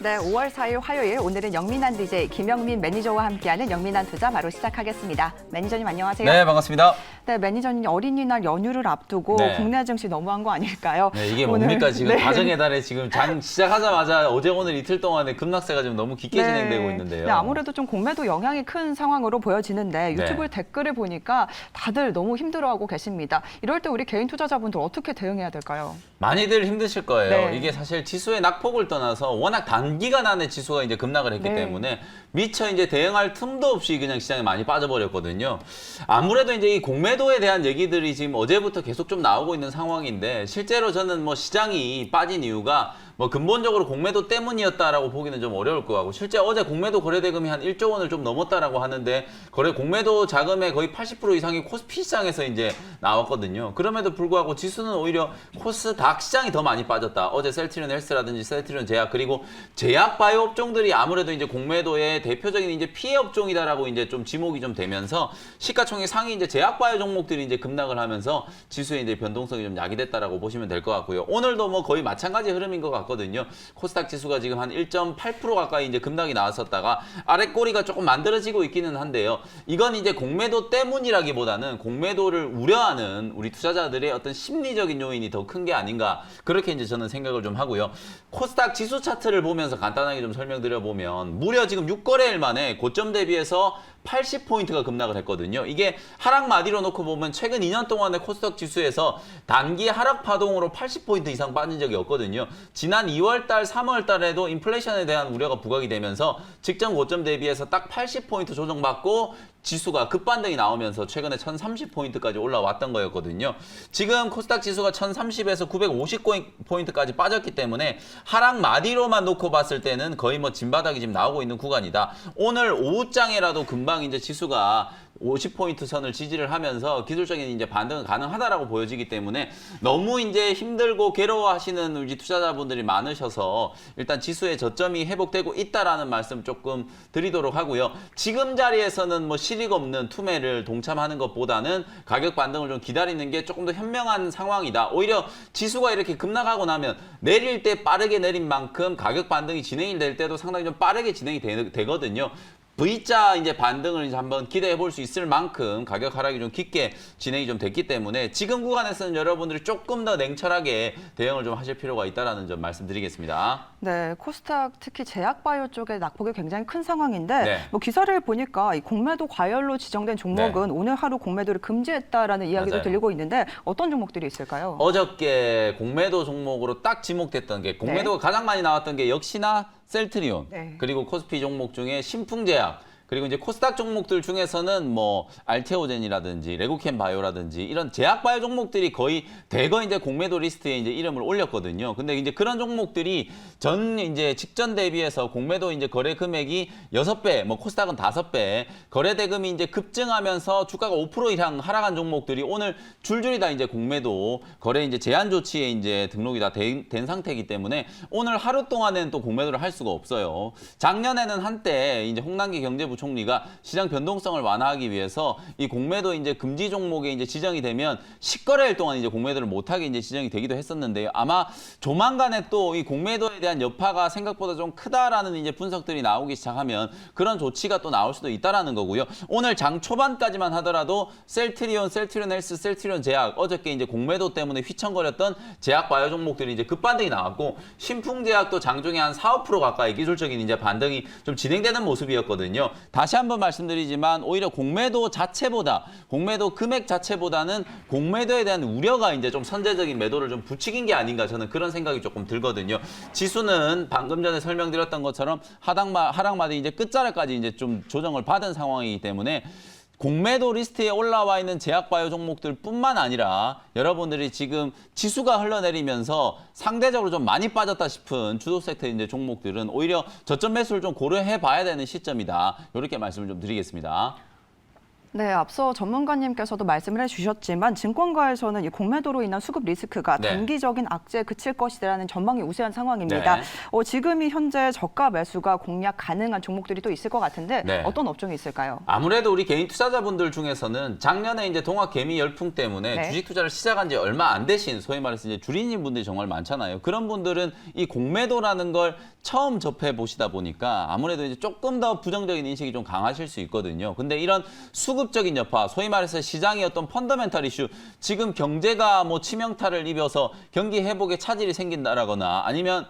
네, 5월 4일 화요일 오늘은 영민한 DJ 김영민 매니저와 함께하는 영민한 투자 바로 시작하겠습니다. 매니저님 안녕하세요. 네, 반갑습니다. 네, 매니저님 어린이날 연휴를 앞두고 네. 국내 증시 너무한 거 아닐까요? 네, 이게 오늘, 뭡니까? 지금 네. 가정의 달에 지금 장 시작하자마자 어제 오늘 이틀 동안에 급락세가 지금 너무 깊게 진행되고 있는데요. 네, 아무래도 좀 공매도 영향이 큰 상황으로 보여지는데 유튜브 네. 댓글을 보니까 다들 너무 힘들어하고 계십니다. 이럴 때 우리 개인 투자자분들 어떻게 대응해야 될까요? 많이들 힘드실 거예요. 네. 이게 사실 지수의 낙폭을 떠나서 워낙 단기간 안에 지수가 이제 급락을 했기 네. 때문에 미처 이제 대응할 틈도 없이 그냥 시장에 많이 빠져버렸거든요. 아무래도 이제 이 공매도에 대한 얘기들이 지금 어제부터 계속 좀 나오고 있는 상황인데 실제로 저는 뭐 시장이 빠진 이유가 뭐 근본적으로 공매도 때문이었다라고 보기는 좀 어려울 것 같고 실제 어제 공매도 거래대금이 한 1조 원을 좀 넘었다라고 하는데 공매도 자금의 거의 80% 이상이 코스피 시장에서 이제 나왔거든요. 그럼에도 불구하고 지수는 오히려 코스닥 시장이 더 많이 빠졌다. 어제 셀트리온 헬스라든지 셀트리온 제약 그리고 제약 바이오 업종들이 아무래도 이제 공매도의 대표적인 이제 피해 업종이다라고 이제 좀 지목이 좀 되면서 시가총액 상위 이제 제약 바이오 종목들이 이제 급락을 하면서 지수의 이제 변동성이 좀 야기됐다라고 보시면 될 것 같고요. 오늘도 뭐 거의 마찬가지 흐름인 것 같거든요. 코스닥 지수가 지금 한 1.8% 가까이 이제 급락이 나왔었다가 아래 꼬리가 조금 만들어지고 있기는 한데요. 이건 이제 공매도 때문이라기보다는 공매도를 우려하는 우리 투자자들의 어떤 심리적인 요인이 더 큰 게 아닌가 그렇게 이제 저는 생각을 좀 하고요. 코스닥 지수 차트를 보면서 간단하게 좀 설명드려 보면 무려 지금 6거래일 만에 고점 대비해서 80포인트가 급락을 했거든요. 이게 하락 마디로 놓고 보면 최근 2년 동안의 코스닥 지수에서 단기 하락 파동으로 80포인트 이상 빠진 적이 없거든요. 지난 2월달, 3월달에도 인플레이션에 대한 우려가 부각이 되면서 직전 고점 대비해서 딱 80포인트 조정받고 지수가 급반등이 나오면서 최근에 1030포인트까지 올라왔던 거였거든요. 지금 코스닥 지수가 1030에서 950포인트까지 빠졌기 때문에 하락 마디로만 놓고 봤을 때는 거의 뭐 진바닥이 지금 나오고 있는 구간이다. 오늘 오후장에라도 금방 이제 지수가 50포인트 선을 지지를 하면서 기술적인 이제 반등은 가능하다라고 보여지기 때문에 너무 이제 힘들고 괴로워하시는 우리 투자자분들이 많으셔서 일단 지수의 저점이 회복되고 있다라는 말씀 조금 드리도록 하고요. 지금 자리에서는 뭐 실익 없는 투매를 동참하는 것보다는 가격 반등을 좀 기다리는 게 조금 더 현명한 상황이다. 오히려 지수가 이렇게 급락하고 나면 내릴 때 빠르게 내린 만큼 가격 반등이 진행이 될 때도 상당히 좀 빠르게 진행이 되거든요. V자 이제 반등을 이제 한번 기대해 볼 수 있을 만큼 가격 하락이 좀 깊게 진행이 좀 됐기 때문에 지금 구간에서는 여러분들이 조금 더 냉철하게 대응을 좀 하실 필요가 있다라는 점 말씀드리겠습니다. 네, 코스닥 특히 제약바이오 쪽의 낙폭이 굉장히 큰 상황인데 네. 뭐 기사를 보니까 이 공매도 과열로 지정된 종목은 네. 오늘 하루 공매도를 금지했다라는 이야기도 맞아요. 들리고 있는데 어떤 종목들이 있을까요? 어저께 공매도 종목으로 딱 지목됐던 게 공매도가 가장 많이 나왔던 게 역시나 셀트리온 네. 그리고 코스피 종목 중에 신풍제약 그리고 이제 코스닥 종목들 중에서는 뭐 알테오젠이라든지 레고캠 바이오라든지 이런 제약 바이오 종목들이 거의 대거 이제 공매도 리스트에 이제 이름을 올렸거든요. 근데 이제 그런 종목들이 전 이제 직전 대비해서 공매도 이제 거래 금액이 6배, 뭐 코스닥은 5배, 거래 대금이 이제 급증하면서 주가가 5% 이상 하락한 종목들이 오늘 줄줄이 다 이제 공매도 거래 이제 제한 조치에 이제 등록이 다 된 상태이기 때문에 오늘 하루 동안에는 또 공매도를 할 수가 없어요. 작년에는 한때 이제 홍남기 경제부 총리가 시장 변동성을 완화하기 위해서 이 공매도 이제 금지 종목에 이제 지정이 되면 10거래일 동안 이제 공매도를 못하게 이제 지정이 되기도 했었는데요. 아마 조만간에 또 이 공매도에 대한 여파가 생각보다 좀 크다라는 이제 분석들이 나오기 시작하면 그런 조치가 또 나올 수도 있다라는 거고요. 오늘 장 초반까지만 하더라도 셀트리온 헬스, 셀트리온 제약 어저께 이제 공매도 때문에 휘청거렸던 제약 바이오 종목들이 이제 급반등이 나왔고 신풍제약도 장중에 한 4, 5% 가까이 기술적인 이제 반등이 좀 진행되는 모습이었거든요. 다시 한번 말씀드리지만 오히려 공매도 자체보다 공매도 금액 자체보다는 공매도에 대한 우려가 이제 좀 선제적인 매도를 좀 부추긴 게 아닌가 저는 그런 생각이 조금 들거든요. 지수는 방금 전에 설명드렸던 것처럼 하락마디 이제 끝자락까지 이제 좀 조정을 받은 상황이기 때문에 공매도 리스트에 올라와 있는 제약바이오 종목들 뿐만 아니라 여러분들이 지금 지수가 흘러내리면서 상대적으로 좀 많이 빠졌다 싶은 주도 섹터 이제 종목들은 오히려 저점 매수를 좀 고려해 봐야 되는 시점이다. 이렇게 말씀을 좀 드리겠습니다. 네, 앞서 전문가님께서도 말씀을 해주셨지만 증권가에서는 이 공매도로 인한 수급 리스크가 네. 단기적인 악재에 그칠 것이라는 전망이 우세한 상황입니다. 네. 지금이 현재 저가 매수가 공략 가능한 종목들이 또 있을 것 같은데 네. 어떤 업종이 있을까요? 아무래도 우리 개인 투자자분들 중에서는 작년에 이제 동학 개미 열풍 때문에 네. 주식 투자를 시작한 지 얼마 안 되신 소위 말해서 이제 주린이 분들이 정말 많잖아요. 그런 분들은 이 공매도라는 걸 처음 접해 보시다 보니까 아무래도 이제 조금 더 부정적인 인식이 좀 강하실 수 있거든요. 근데 이런 수급적인 여파, 소위 말해서 시장의 어떤 펀더멘탈 이슈, 지금 경제가 뭐 치명타를 입어서 경기 회복에 차질이 생긴다라거나 아니면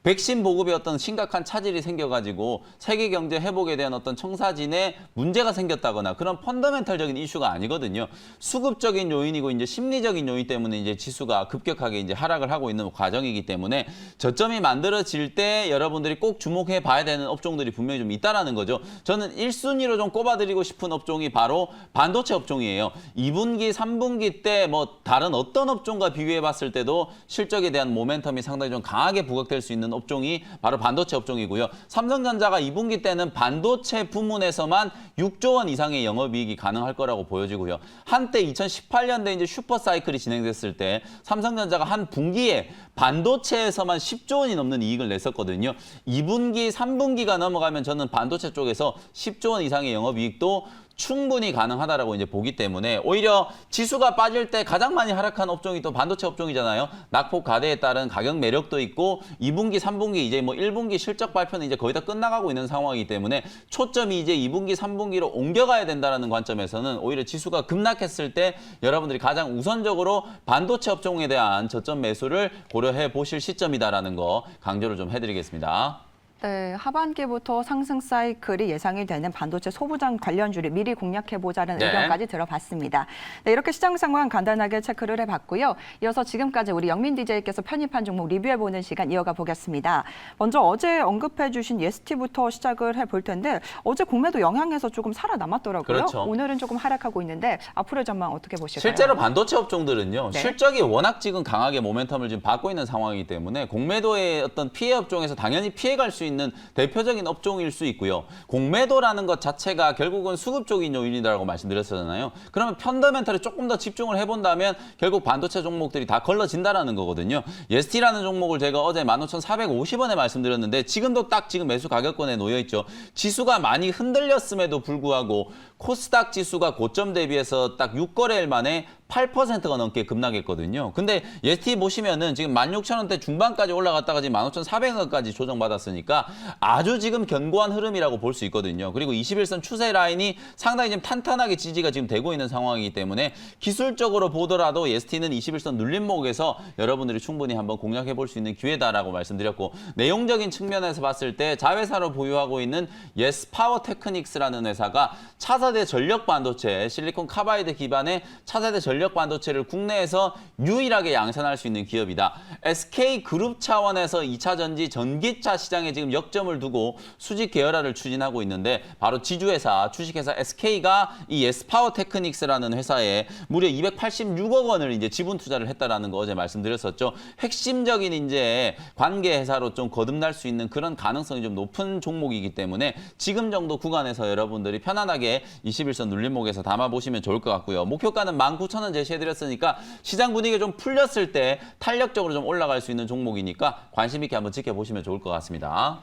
백신 보급에 어떤 심각한 차질이 생겨가지고 세계 경제 회복에 대한 어떤 청사진에 문제가 생겼다거나 그런 펀더멘탈적인 이슈가 아니거든요. 수급적인 요인이고 이제 심리적인 요인 때문에 이제 지수가 급격하게 이제 하락을 하고 있는 과정이기 때문에 저점이 만들어질 때 여러분들이 꼭 주목해 봐야 되는 업종들이 분명히 좀 있다라는 거죠. 저는 1순위로 좀 꼽아드리고 싶은 업종이 바로 반도체 업종이에요. 2분기, 3분기 때 뭐 다른 어떤 업종과 비교해 봤을 때도 실적에 대한 모멘텀이 상당히 좀 강하게 부각될 수 있는 업종이 바로 반도체 업종이고요. 삼성전자가 2분기 때는 반도체 부문에서만 6조 원 이상의 영업이익이 가능할 거라고 보여지고요. 한때 2018년대 이제 슈퍼 사이클이 진행됐을 때 삼성전자가 한 분기에 반도체에서만 10조 원이 넘는 이익을 냈었거든요. 2분기, 3분기가 넘어가면 저는 반도체 쪽에서 10조 원 이상의 영업이익도 충분히 가능하다라고 이제 보기 때문에 오히려 지수가 빠질 때 가장 많이 하락한 업종이 또 반도체 업종이잖아요. 낙폭 가대에 따른 가격 매력도 있고 2분기, 3분기 이제 뭐 1분기 실적 발표는 이제 거의 다 끝나가고 있는 상황이기 때문에 초점이 이제 2분기, 3분기로 옮겨가야 된다라는 관점에서는 오히려 지수가 급락했을 때 여러분들이 가장 우선적으로 반도체 업종에 대한 저점 매수를 고려해 보실 시점이다라는 거 강조를 좀 해드리겠습니다. 네, 하반기부터 상승 사이클이 예상이 되는 반도체 소부장 관련주를 미리 공략해보자는 네. 의견까지 들어봤습니다. 네, 이렇게 시장 상황 간단하게 체크를 해봤고요. 이어서 지금까지 우리 영민 DJ께서 편입한 종목 리뷰해보는 시간 이어가 보겠습니다. 먼저 어제 언급해주신 예스티부터 시작을 해볼 텐데 어제 공매도 영향에서 조금 살아남았더라고요. 그렇죠. 오늘은 조금 하락하고 있는데 앞으로의 전망 어떻게 보실까요? 실제로 반도체 업종들은요. 네. 실적이 워낙 지금 강하게 모멘텀을 지금 받고 있는 상황이기 때문에 공매도의 어떤 피해 업종에서 당연히 피해갈 수 있는 대표적인 업종일 수 있고요. 공매도라는 것 자체가 결국은 수급적인 요인이라고 말씀드렸잖아요. 그러면 펀더멘탈에 조금 더 집중을 해본다면 결국 반도체 종목들이 다 걸러진다라는 거거든요. 예스티라는 종목을 제가 어제 15,450원에 말씀드렸는데 지금도 딱 지금 매수 가격권에 놓여 있죠. 지수가 많이 흔들렸음에도 불구하고 코스닥 지수가 고점 대비해서 딱 6거래일 만에 8%가 넘게 급락했거든요. 근데 예스티 보시면은 지금 16,000원대 중반까지 올라갔다가 지금 15,400원까지 조정받았으니까 아주 지금 견고한 흐름이라고 볼 수 있거든요. 그리고 21선 추세 라인이 상당히 지금 탄탄하게 지지가 지금 되고 있는 상황이기 때문에 기술적으로 보더라도 예스티는 21선 눌림목에서 여러분들이 충분히 한번 공략해 볼 수 있는 기회다라고 말씀드렸고 내용적인 측면에서 봤을 때 자회사로 보유하고 있는 예스파워 테크닉스라는 회사가 차세대 전력 반도체 실리콘 카바이드 기반의 차세대 전력 반도체를 국내에서 유일하게 양산할 수 있는 기업이다. SK그룹 차원에서 2차 전지 전기차 시장에 지금 역점을 두고 수직 계열화를 추진하고 있는데 바로 지주회사 주식회사 SK가 이 예스파워 테크닉스라는 회사에 무려 286억 원을 이제 지분 투자를 했다라는 거 어제 말씀드렸었죠. 핵심적인 이제 관계 회사로 좀 거듭날 수 있는 그런 가능성이 좀 높은 종목이기 때문에 지금 정도 구간에서 여러분들이 편안하게 21선 눌림목에서 담아보시면 좋을 것 같고요. 목표가는 19,000원 제시해드렸으니까 시장 분위기가 좀 풀렸을 때 탄력적으로 좀 올라갈 수 있는 종목이니까 관심 있게 한번 지켜보시면 좋을 것 같습니다.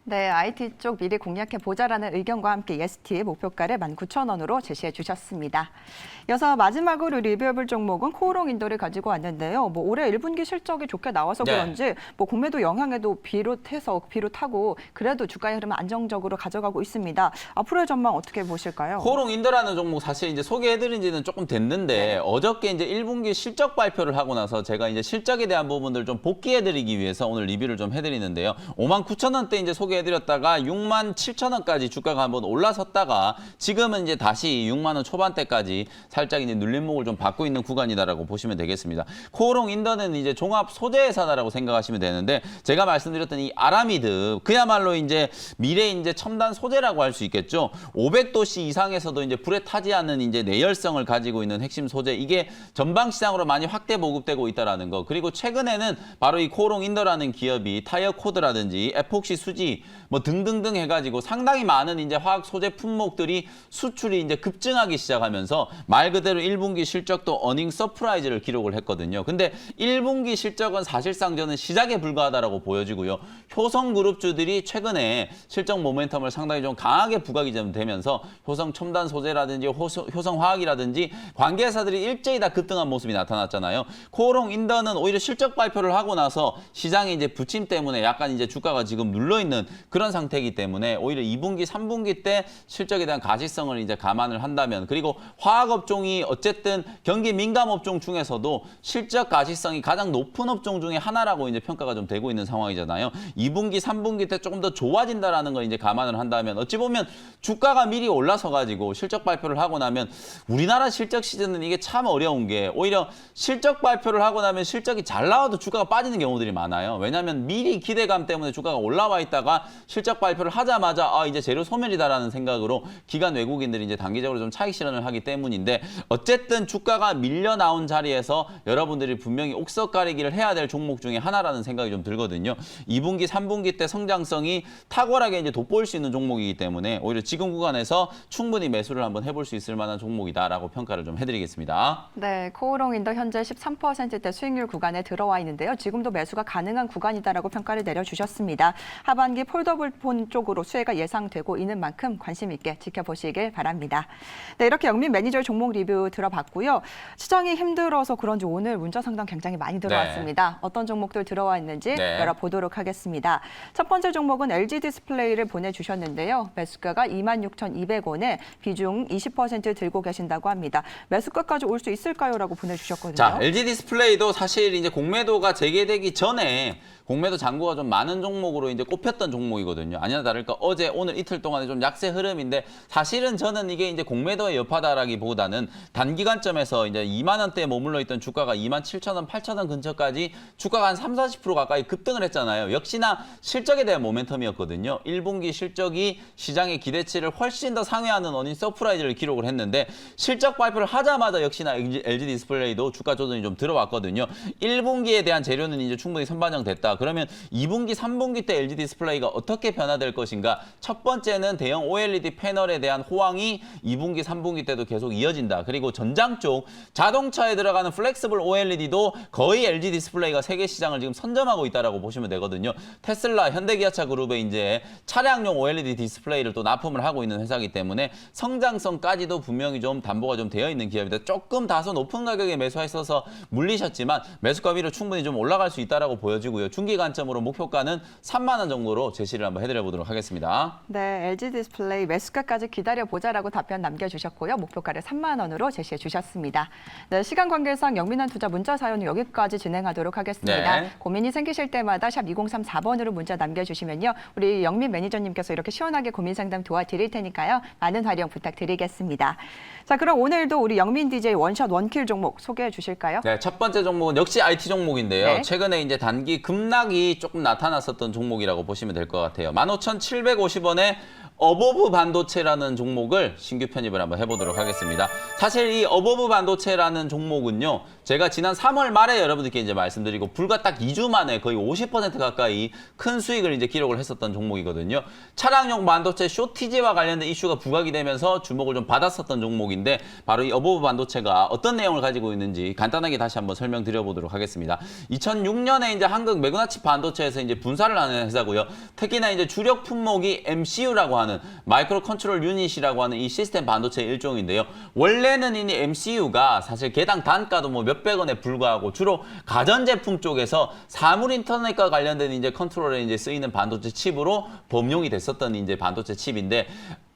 네, IT 쪽 미리 공략해보자라는 의견과 함께 예스티 목표가를 19,000원으로 제시해 주셨습니다. 이어서 마지막으로 리뷰해볼 종목은 코오롱 인도를 가지고 왔는데요. 뭐 올해 1분기 실적이 좋게 나와서 네. 그런지 뭐 공매도 영향에도 비롯하고 그래도 주가의 흐름은 안정적으로 가져가고 있습니다. 앞으로의 전망 어떻게 보실까요? 코오롱 인더라는 종목 사실 이제 소개해드린 지는 조금 됐는데 어저께 이제 1분기 실적 발표를 하고 나서 제가 이제 실적에 대한 부분들 좀 복귀해드리기 위해서 오늘 리뷰를 좀 해드리는데요. 59,000원대 이제 소개해드렸다가 67,000원까지 주가가 한번 올라섰다가 지금은 이제 다시 6만 원 초반대까지 살짝 이제 눌림목을 좀 받고 있는 구간이다라고 보시면 되겠습니다. 코오롱 인더는 이제 종합 소재 회사다라고 생각하시면 되는데 제가 말씀드렸던 이 아라미드 그야말로 이제 미래 이제 첨단 소재라고 할 수 있겠죠. 500도씨 이상에서도 이제 불에 타지 않는 이제 내열성을 가지고 있는 핵심 소재 이게 전방 시장으로 많이 확대 보급되고 있다라는 거. 그리고 최근에는 바로 이 코오롱 인더라는 기업이 타이어 코드라든지 에폭시 수지 뭐 등등등 해가지고 상당히 많은 이제 화학 소재 품목들이 수출이 이제 급증하기 시작하면서 말 그대로 1분기 실적도 어닝 서프라이즈를 기록을 했거든요. 근데 1분기 실적은 사실상 저는 시작에 불과하다라고 보여지고요. 효성그룹주들이 최근에 실적 모멘텀을 상당히 좀 강하게 부각이 좀 되면서 효성 첨단 소재라든지 효성화학이라든지 관계사들이 일제히 다 급등한 모습이 나타났잖아요. 코오롱 인더는 오히려 실적 발표를 하고 나서 시장이 이제 부침 때문에 약간 이제 주가가 지금 눌러 있는 그런 상태이기 때문에 오히려 2분기, 3분기 때 실적에 대한 가시성을 이제 감안을 한다면, 그리고 화학업종이 어쨌든 경기 민감 업종 중에서도 실적 가시성이 가장 높은 업종 중에 하나라고 이제 평가가 좀 되고 있는 상황이잖아요. 2분기, 3분기 때 조금 더 좋아진다라는 걸 이제 감안을 한다면 어찌 보면 주가가 미리 올라서 가지고 실적 발표를 하고 나면 우리나라 실적 시즌은 이게 참 어려운 게 오히려 실적 발표를 하고 나면 실적이 잘 나와도 주가가 빠지는 경우들이 많아요. 왜냐하면 미리 기대감 때문에 주가가 올라와 있다가 실적 발표를 하자마자 이제 재료 소멸이다라는 생각으로 기관 외국인들이 이제 단기적으로 좀 차익 실현을 하기 때문인데, 어쨌든 주가가 밀려 나온 자리에서 여러분들이 분명히 옥석 가리기를 해야 될 종목 중에 하나라는 생각이 좀 들거든요. 2분기, 3분기 때 성장성이 탁월하게 이제 돋보일 수 있는 종목이기 때문에 오히려 지금 구간에서 충분히 매수를 한번 해볼 수 있을 만한 종목이다라고 평가를 좀 해드리겠습니다. 네, 코오롱 인더 현재 13%대 수익률 구간에 들어와 있는데요. 지금도 매수가 가능한 구간이다라고 평가를 내려주셨습니다. 하반기 폴더블폰 쪽으로 수혜가 예상되고 있는 만큼 관심 있게 지켜보시길 바랍니다. 네, 이렇게 영민 매니저의 종목 리뷰 들어봤고요. 시장이 힘들어서 그런지 오늘 문자 상담 굉장히 많이 들어왔습니다. 네. 어떤 종목들 들어와 있는지 네. 열어보도록 하겠습니다. 첫 번째 종목은 LG 디스플레이를 보내주셨는데요. 매수가가 26,200원에 비중 20% 들고 계신다고 합니다. 매수가까지 올 수 있을까요? 라고 보내주셨거든요. 자, LG 디스플레이도 사실 이제 공매도가 재개되기 전에 공매도 잔고가 좀 많은 종목으로 이제 꼽혔던 종목이거든요. 아니나 다를까 어제 오늘 이틀 동안에 좀 약세 흐름인데, 사실은 저는 이게 이제 공매도의 여파다라기보다는 단기간점에서 이제 2만 원대에 머물러 있던 주가가 27,000원, 8,000원 근처까지 주가가 한 30-40% 가까이 급등을 했잖아요. 역시나 실적에 대한 모멘텀이었거든요. 1분기 실적이 시장의 기대치를 훨씬 더 상회하는 어닝 서프라이즈를 기록을 했는데, 실적 발표를 하자마자 역시나 LG 디스플레이도 주가 조정이 좀 들어왔거든요. 1분기에 대한 재료는 이제 충분히 선반영됐다. 그러면 2분기, 3분기 때 LG 디스플레이가 어떻게 변화될 것인가? 첫 번째는 대형 OLED 패널에 대한 호황이 2분기, 3분기 때도 계속 이어진다. 그리고 전장 쪽 자동차에 들어가는 플렉스블 OLED도 거의 LG 디스플레이가 세계 시장을 지금 선점하고 있다라고 보시면 되거든요. 테슬라, 현대기아차 그룹에 이제 차량용 OLED 디스플레이를 또 납품을 하고 있는 회사이기 때문에 성장성까지도 분명히 좀 담보가 좀 되어 있는 기업이다. 조금 다소 높은 가격에 매수했어서 물리셨지만 매수가 위로 충분히 좀 올라갈 수 있다라고 보여지고요. 중기 관점으로 목표가는 3만 원 정도로 제시를 한번 해드려 보도록 하겠습니다. 네, LG 디스플레이 매수가까지 기다려보자라고 답변 남겨주셨고요. 목표가를 3만 원으로 제시해 주셨습니다. 네, 시간 관계상 영민한 투자 문자 사연은 여기까지 진행하도록 하겠습니다. 네. 고민이 생기실 때마다 샵 2034번으로 문자 남겨주시면요. 우리 영민 매니저님께서 이렇게 시원하게 고민 상담 도와드릴 테니까요. 많은 활용 부탁드리겠습니다. 자, 그럼 오늘도 우리 영민 DJ 원샷 원킬 종목 소개해 주실까요? 네, 첫 번째 종목은 역시 IT 종목인데요. 네. 최근에 이제 단기 급락이 조금 나타났었던 종목이라고 보시면 될 것 같아요. 15,750원에 어버브 반도체라는 종목을 신규 편입을 한번 해보도록 하겠습니다. 사실 이 어버브 반도체라는 종목은요, 제가 지난 3월 말에 여러분들께 이제 말씀드리고 불과 딱 2주 만에 거의 50% 가까이 큰 수익을 이제 기록을 했었던 종목이거든요. 차량용 반도체 쇼티지와 관련된 이슈가 부각이 되면서 주목을 좀 받았었던 종목인데, 바로 이 어버브 반도체가 어떤 내용을 가지고 있는지 간단하게 다시 한번 설명드려보도록 하겠습니다. 2006년에 이제 한국 매그나칩 반도체에서 이제 분사를 하는 회사고요. 특히나 이제 주력 품목이 MCU라고 하는 마이크로 컨트롤 유닛이라고 하는 이 시스템 반도체 일종인데요. 원래는 이 MCU가 사실 개당 단가도 뭐 몇백 원에 불과하고 주로 가전제품 쪽에서 사물 인터넷과 관련된 이제 컨트롤에 이제 쓰이는 반도체 칩으로 범용이 됐었던 이제 반도체 칩인데,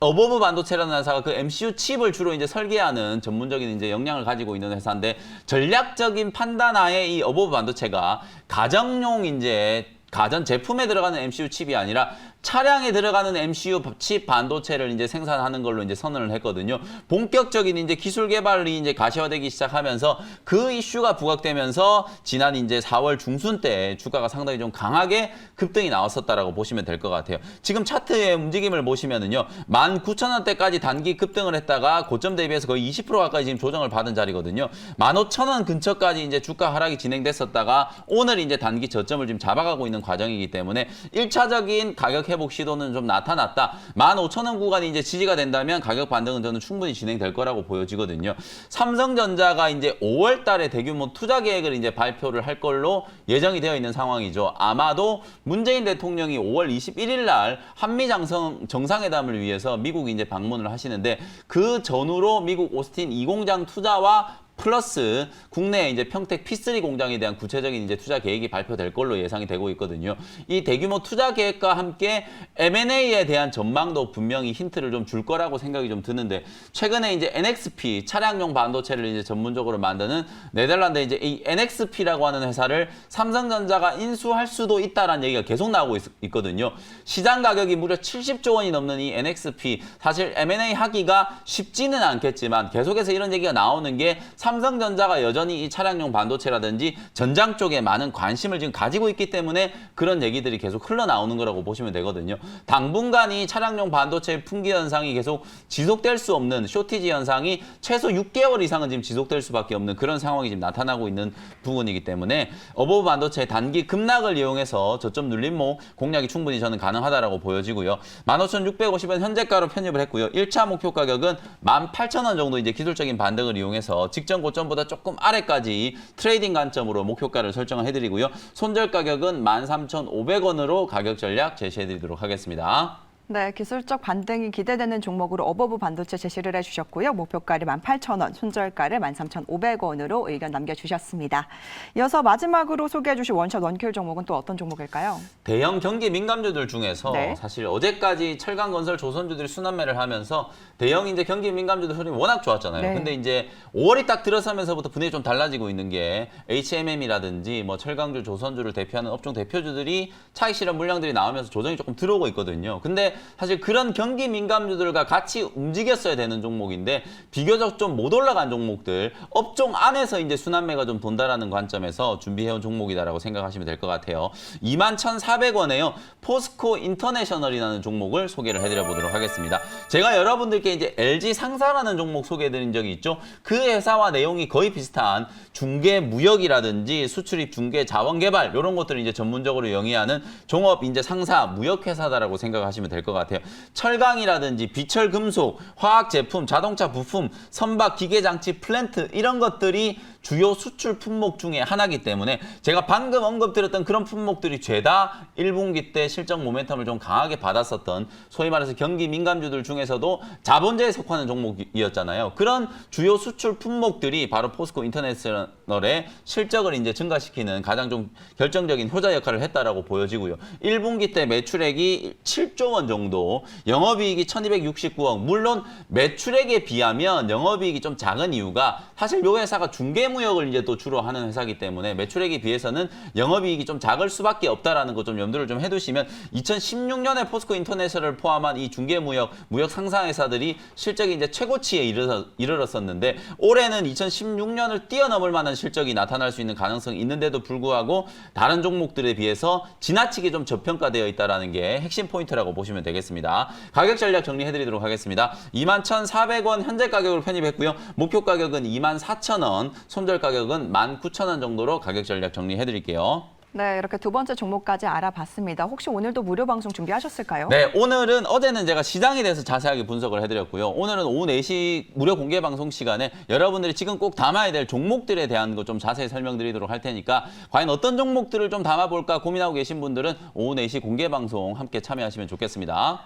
어버브 반도체라는 회사가 그 MCU 칩을 주로 이제 설계하는 전문적인 이제 역량을 가지고 있는 회사인데, 전략적인 판단하에 이 어버브 반도체가 가정용 이제 가전 제품에 들어가는 MCU 칩이 아니라 차량에 들어가는 MCU 칩 반도체를 이제 생산하는 걸로 이제 선언을 했거든요. 본격적인 이제 기술 개발이 이제 가시화되기 시작하면서 그 이슈가 부각되면서 지난 이제 4월 중순 때 주가가 상당히 좀 강하게 급등이 나왔었다라고 보시면 될 것 같아요. 지금 차트의 움직임을 보시면은요, 19,000원대까지 단기 급등을 했다가 고점 대비해서 거의 20% 가까이 지금 조정을 받은 자리거든요. 15,000원 근처까지 이제 주가 하락이 진행됐었다가 오늘 이제 단기 저점을 지금 잡아가고 있는 과정이기 때문에 1차적인 가격 회복 시도는 좀 나타났다. 15,000원 구간이 이제 지지가 된다면 가격 반등은 저는 충분히 진행될 거라고 보여지거든요. 삼성전자가 이제 5월 달에 대규모 투자 계획을 이제 발표를 할 걸로 예정이 되어 있는 상황이죠. 아마도 문재인 대통령이 5월 21일 날 한미 정상회담을 위해서 미국 이제 방문을 하시는데 그 전후로 미국 오스틴 2공장 투자와 플러스 국내 이제 평택 P3 공장에 대한 구체적인 이제 투자 계획이 발표될 걸로 예상이 되고 있거든요. 이 대규모 투자 계획과 함께 M&A에 대한 전망도 분명히 힌트를 좀 줄 거라고 생각이 좀 드는데 최근에 이제 NXP 차량용 반도체를 이제 전문적으로 만드는 네덜란드 이제 이 NXP라고 하는 회사를 삼성전자가 인수할 수도 있다라는 얘기가 계속 나오고 있거든요. 시장 가격이 무려 70조 원이 넘는 이 NXP 사실 M&A 하기가 쉽지는 않겠지만 계속해서 이런 얘기가 나오는 게 삼성전자가 여전히 이 차량용 반도체라든지 전장 쪽에 많은 관심을 지금 가지고 있기 때문에 그런 얘기들이 계속 흘러나오는 거라고 보시면 되거든요. 당분간 이 차량용 반도체 품귀 현상이 계속 지속될 수 없는 쇼티지 현상이 최소 6개월 이상은 지금 지속될 수밖에 없는 그런 상황이 지금 나타나고 있는 부분이기 때문에 어버브 반도체의 단기 급락을 이용해서 저점 눌림목 공략이 충분히 저는 가능하다라고 보여지고요. 15,650원 현재가로 편입을 했고요. 1차 목표 가격은 18,000원 정도 이제 기술적인 반등을 이용해서 직전 고점보다 조금 아래까지 트레이딩 관점으로 목표가를 설정을 해드리고요. 손절 가격은 13,500원으로 가격 전략 제시해드리도록 하겠습니다. 네, 기술적 반등이 기대되는 종목으로 어버브 반도체 제시를 해주셨고요. 목표가를 18,000원, 손절가를 13,500원으로 의견 남겨주셨습니다. 이어서 마지막으로 소개해 주실 원샷 원킬 종목은 또 어떤 종목일까요? 대형 경기 민감주들 중에서 네. 사실 어제까지 철강건설 조선주들이 순환매를 하면서 대형 이제 경기 민감주들 흐름이 워낙 좋았잖아요. 네. 근데 이제 5월이 딱 들어서면서부터 분위기 좀 달라지고 있는 게 HMM이라든지 뭐 철강주, 조선주를 대표하는 업종 대표주들이 차익 실현 물량들이 나오면서 조정이 조금 들어오고 있거든요. 근데 사실 그런 경기 민감주들과 같이 움직였어야 되는 종목인데 비교적 좀 못 올라간 종목들 업종 안에서 이제 순환매가 좀 돈다라는 관점에서 준비해온 종목이다라고 생각하시면 될 것 같아요. 21,400원에요. 포스코 인터내셔널이라는 종목을 소개를 해드려 보도록 하겠습니다. 제가 여러분들께 이제 LG 상사라는 종목 소개해드린 적이 있죠. 그 회사와 내용이 거의 비슷한 중개 무역이라든지 수출입 중개 자원 개발 이런 것들을 이제 전문적으로 영위하는 종업 이제 상사 무역 회사다라고 생각하시면 될 것 같아요. 철강이라든지 비철 금속, 화학 제품, 자동차 부품, 선박 기계 장치 플랜트 이런 것들이 주요 수출 품목 중에 하나이기 때문에 제가 방금 언급드렸던 그런 품목들이 죄다 1분기 때 실적 모멘텀을 좀 강하게 받았었던 소위 말해서 경기 민감주들 중에서도 자본재에 속하는 종목이었잖아요. 그런 주요 수출 품목들이 바로 포스코 인터내셔널의 실적을 이제 증가시키는 가장 좀 결정적인 효자 역할을 했다라고 보여지고요. 1분기 때 매출액이 7조 원 정도, 영업이익이 1,269억. 물론 매출액에 비하면 영업이익이 좀 작은 이유가 사실 이 회사가 중개무역을 이제 또 주로 하는 회사이기 때문에 매출액에 비해서는 영업이익이 좀 작을 수밖에 없다라는 거 좀 염두를 좀 해두시면 2016년에 포스코 인터내셔널을 포함한 이 중개무역, 무역 상사 회사들이 실적이 이제 최고치에 이르렀었는데 올해는 2016년을 뛰어넘을 만한 실적이 나타날 수 있는 가능성이 있는데도 불구하고 다른 종목들에 비해서 지나치게 좀 저평가되어 있다는 게 핵심 포인트라고 보시면 되겠습니다. 가격 전략 정리해드리도록 하겠습니다. 21,400원 현재 가격으로 편입했고요. 목표 가격은 24,000원, 손절 가격은 19,000원 정도로 가격 전략 정리해드릴게요. 네, 이렇게 두 번째 종목까지 알아봤습니다. 혹시 오늘도 무료 방송 준비하셨을까요? 네, 오늘은 어제는 제가 시장에 대해서 자세하게 분석을 해드렸고요. 오늘은 오후 4시 무료 공개 방송 시간에 여러분들이 지금 꼭 담아야 될 종목들에 대한 거 좀 자세히 설명드리도록 할 테니까 과연 어떤 종목들을 좀 담아볼까 고민하고 계신 분들은 오후 4시 공개 방송 함께 참여하시면 좋겠습니다.